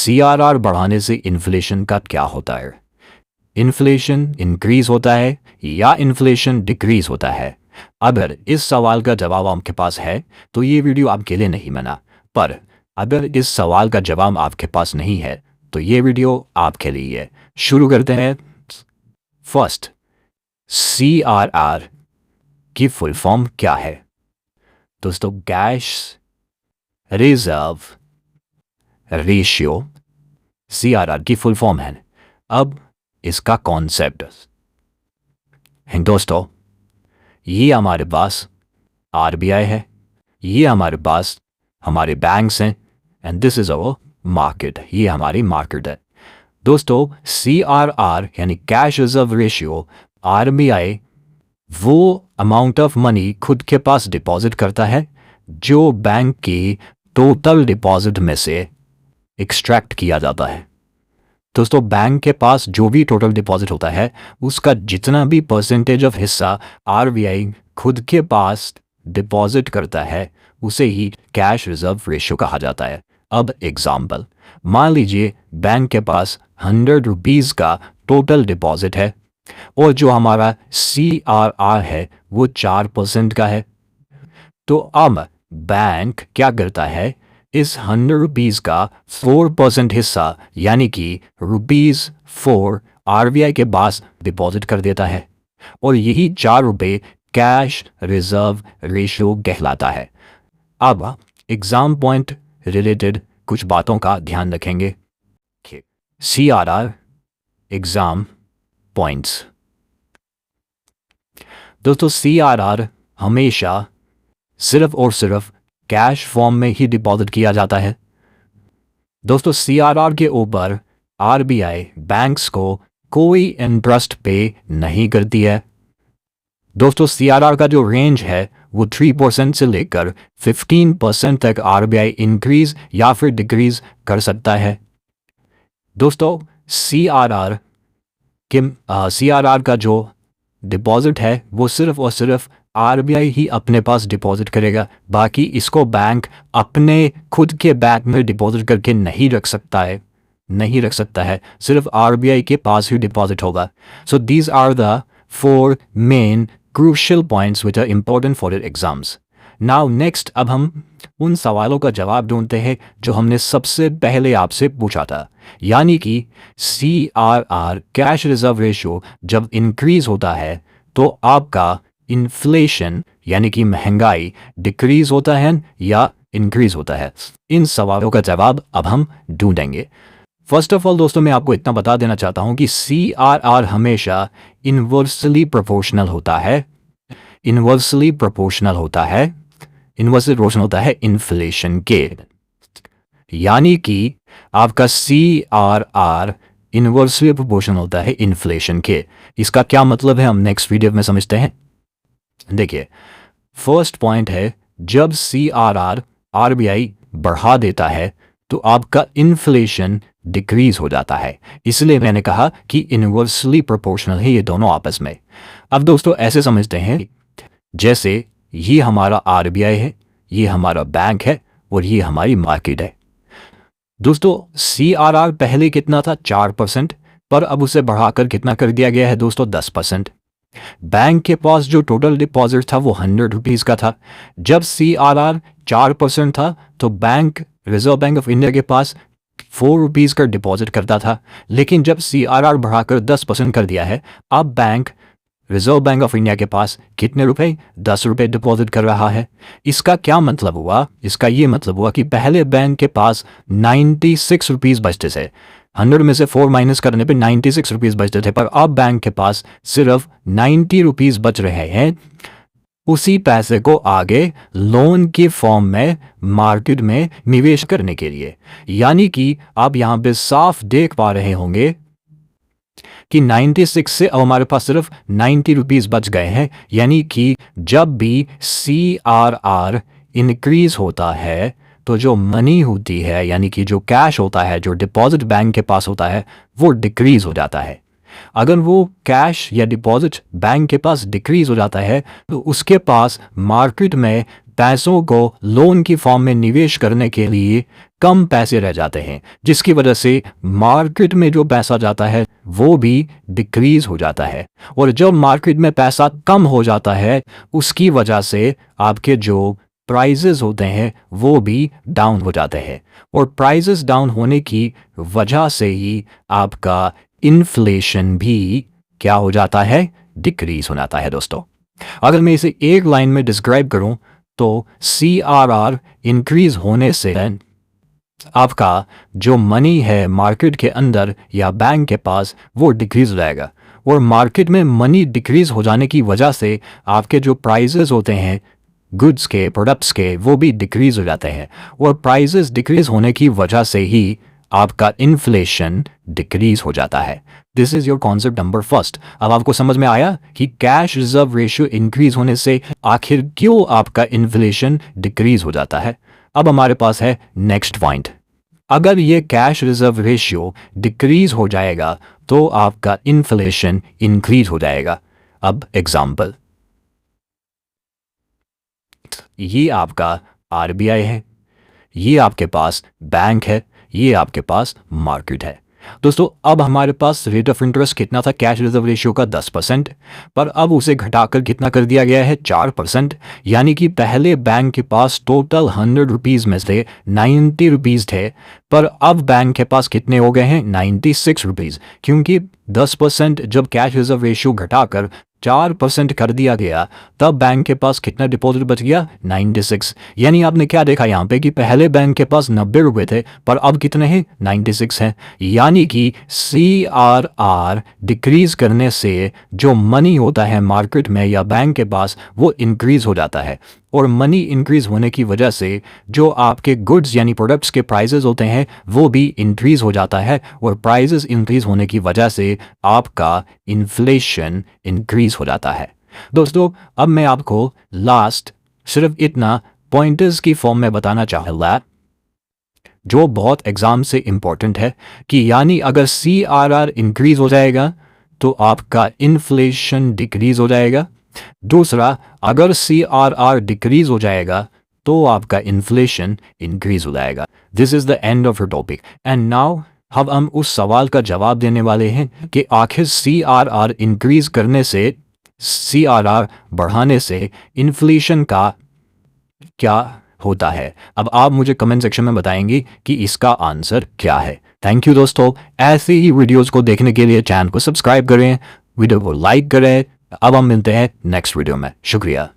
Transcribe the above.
CRR बढ़ाने से inflation का क्या होता है? इन्फ्लेशन इंक्रीज होता है या इन्फ्लेशन डिक्रीज होता है? अगर इस सवाल का जवाब आपके पास है तो ये वीडियो आपके लिए नहीं बना, पर अगर इस सवाल का जवाब आपके पास नहीं है तो ये वीडियो आपके लिए है। शुरू करते हैं। फर्स्ट, CRR की फुल फॉर्म क्या है? दोस्तों, कैश रिजर्व रेशियो CRR की फुल फॉर्म है। अब इसका कॉन्सेप्ट है दोस्तों, ये हमारे पास RBI है, ये हमारे पास हमारे बैंक्स हैं, and this is our market, ये हमारी मार्केट है। दोस्तों, CRR यानी कैश रिजर्व रेशियो, RBI वो अमाउंट ऑफ मनी खुद के पास डिपॉजिट करता है जो बैंक की टोटल डिपॉजिट में से एक्सट्रैक्ट किया जाता है। दोस्तों, बैंक के पास जो भी टोटल डिपॉजिट होता है उसका जितना भी परसेंटेज ऑफ हिस्सा RBI खुद के पास डिपॉजिट करता है उसे ही कैश रिजर्व रेशियो कहा जाता है। अब एग्जाम्पल, मान लीजिए बैंक के पास 100 रुपीज़ का टोटल डिपॉजिट है और जो हमारा CRR है वो 4% का है। तो अब बैंक क्या करता है, इस 100 रुपीज़ का 4% हिस्सा यानी कि ₹4 RBI के पास डिपॉजिट कर देता है और यही 4 रुपये कैश रिजर्व रेशियो कहलाता है। अब एग्जाम पॉइंट रिलेटेड कुछ बातों का ध्यान रखेंगे। CRR exam points. दोस्तों, CRR हमेशा सिर्फ और सिर्फ कैश फॉर्म में ही डिपॉजिट किया जाता है। दोस्तों, CRR के ऊपर RBI बैंक्स को कोई इंटरेस्ट पे नहीं करती है। दोस्तों, CRR का जो रेंज है वो 3% से लेकर 15% तक RBI इंक्रीज या फिर डिक्रीज कर सकता है। दोस्तों, CRR का जो डिपॉजिट है वो सिर्फ और सिर्फ RBI ही अपने पास डिपॉजिट करेगा, बाकी इसको बैंक अपने खुद के बैंक में डिपॉजिट करके नहीं रख सकता है, सिर्फ RBI के पास ही डिपॉजिट होगा। So these are the 4 main crucial points which are important for your exams. Now next, अब हम उन सवालों का जवाब ढूंढते हैं जो हमने सबसे पहले आपसे पूछा था, यानी कि CRR कैश रिजर्व रेशियो जब इंक्रीज होता है तो आपका इन्फ्लेशन यानी कि महंगाई डिक्रीज होता है या इंक्रीज होता है। इन सवालों का जवाब अब हम ढूंढेंगे। फर्स्ट ऑफ ऑल दोस्तों, मैं आपको इतना बता देना चाहता हूं कि CRR हमेशा इन्वर्सली प्रोपोर्शनल होता है इन्फ्लेशन के, यानी कि आपका CRR इन्वर्सली प्रोपोर्शनल होता है इन्फ्लेशन के। इसका क्या मतलब है हम नेक्स्ट वीडियो में समझते हैं। देखिए, फर्स्ट पॉइंट है, जब CRR RBI बढ़ा देता है तो आपका इन्फ्लेशन डिक्रीज हो जाता है, इसलिए मैंने कहा कि इन्वर्सली प्रोपोर्शनल है ये दोनों आपस में। अब दोस्तों, ऐसे समझते हैं जैसे ये हमारा RBI है, ये हमारा बैंक है और ये हमारी मार्केट है। दोस्तों, CRR पहले कितना था, 4%, पर अब उसे बढ़ाकर कितना कर दिया गया है दोस्तों, 10%। बैंक के पास जो टोटल डिपॉजिट था वो 100 रुपीज़ का था। जब CRR 4% था तो रिजर्व बैंक ऑफ इंडिया के पास 4 रुपीज़ का डिपॉजिट करता था, लेकिन जब CRR बढ़ाकर 10% कर दिया है, अब रिजर्व बैंक ऑफ इंडिया के पास कितने रुपए, 10 रुपये डिपॉजिट कर रहा है। इसका क्या मतलब हुआ, इसका ये मतलब हुआ कि पहले बैंक के पास 96 रुपीज़ बचते थे, 100 में से 4 माइनस करने पे 96 रुपीज़ बचते थे, पर अब बैंक के पास सिर्फ 90 रुपीज़ बच रहे हैं। उसी पैसे को आगे लोन के फॉर्म में मार्केट में निवेश करने के लिए, यानी कि आप यहाँ पे साफ देख पा रहे होंगे कि 96 से अब हमारे पास सिर्फ 90 रुपीज़ बच गए हैं, यानी कि जब भी CRR इंक्रीज होता है तो जो मनी होती है यानी कि जो कैश होता है, जो डिपॉजिट बैंक के पास होता है, वो डिक्रीज हो जाता है। अगर वो कैश या डिपॉजिट बैंक के पास डिक्रीज हो जाता है तो उसके पास मार्केट में पैसों को लोन की फॉर्म में निवेश करने के लिए कम पैसे रह जाते हैं, जिसकी वजह से मार्केट में जो पैसा जाता है वो भी डिक्रीज हो जाता है। और जब मार्केट में पैसा कम हो जाता है उसकी वजह से आपके जो प्राइजेस होते हैं वो भी डाउन हो जाते हैं, और प्राइजेस डाउन होने की वजह से ही आपका इन्फ्लेशन भी क्या हो जाता है, डिक्रीज हो जाता है। दोस्तों, अगर मैं इसे एक लाइन में डिस्क्राइब करूं तो CRR इंक्रीज होने से आपका जो मनी है मार्केट के अंदर या बैंक के पास वो डिक्रीज हो जाएगा, और मार्केट में मनी डिक्रीज हो जाने की वजह से आपके जो प्राइजेस होते हैं गुड्स के, प्रोडक्ट्स के, वो भी डिक्रीज हो जाते हैं, और प्राइजेस डिक्रीज होने की वजह से ही आपका इन्फ्लेशन डिक्रीज हो जाता है। This is your concept number first. अब आपको समझ में आया कि कैश रिजर्व रेशियो इंक्रीज होने से आखिर क्यों आपका इन्फ्लेशन डिक्रीज हो जाता है। अब हमारे पास है नेक्स्ट पॉइंट। अगर ये कैश रिजर्व रेशियो डिक्रीज हो जाएगा तो आपका इन्फ्लेशन इंक्रीज हो जाएगा। अब एग्जाम्पल, ये आपका RBI है, ये आपके पास बैंक है, ये आपके पास मार्केट है। दोस्तों, अब हमारे पास रेट ऑफ इंटरेस्ट कितना था कैश रिजर्व रेशियो का 10%, पर अब उसे घटाकर कितना कर दिया गया है 4%। यानी कि पहले बैंक के पास टोटल 100 रुपीज़ में से 90 रुपीज़ थे, पर अब बैंक के पास कितने हो गए हैं 96 रुपीज़, क्योंकि 10% जब कैश रिजर्व रेशियो घटाकर 4% कर दिया गया तब बैंक के पास कितना डिपॉजिट बच गया 96। यानी आपने क्या देखा यहाँ पे कि पहले बैंक के पास 90 रुपए थे पर अब कितने हैं 96 हैं। यानी कि CRR डिक्रीज करने से जो मनी होता है मार्केट में या बैंक के पास वो इंक्रीज हो जाता है, और मनी इंक्रीज होने की वजह से जो आपके गुड्स यानी प्रोडक्ट्स के प्राइसेस होते हैं वो भी इंक्रीज हो जाता है, और प्राइसेस इंक्रीज होने की वजह से आपका इन्फ्लेशन इंक्रीज हो जाता है। दोस्तों, अब मैं आपको लास्ट सिर्फ इतना पॉइंटर्स की फॉर्म में बताना चाहूँगा जो बहुत एग्जाम से इम्पोर्टेंट है, कि यानी अगर CRR इंक्रीज हो जाएगा तो आपका इन्फ्लेशन डिक्रीज हो जाएगा। दूसरा, अगर CRR डिक्रीज हो जाएगा तो आपका इन्फ्लेशन इंक्रीज हो जाएगा। This is the end of your topic. And now हम उस सवाल का जवाब देने वाले हैं कि आखिर CRR इंक्रीज करने से, CRR बढ़ाने से इन्फ्लेशन का क्या होता है। अब आप मुझे कमेंट सेक्शन में बताएंगे कि इसका आंसर क्या है। थैंक यू दोस्तों, ऐसे ही वीडियोस को देखने के लिए चैनल को सब्सक्राइब करें, वीडियो को लाइक करें। अब हम मिलते हैं नेक्स्ट वीडियो में। शुक्रिया।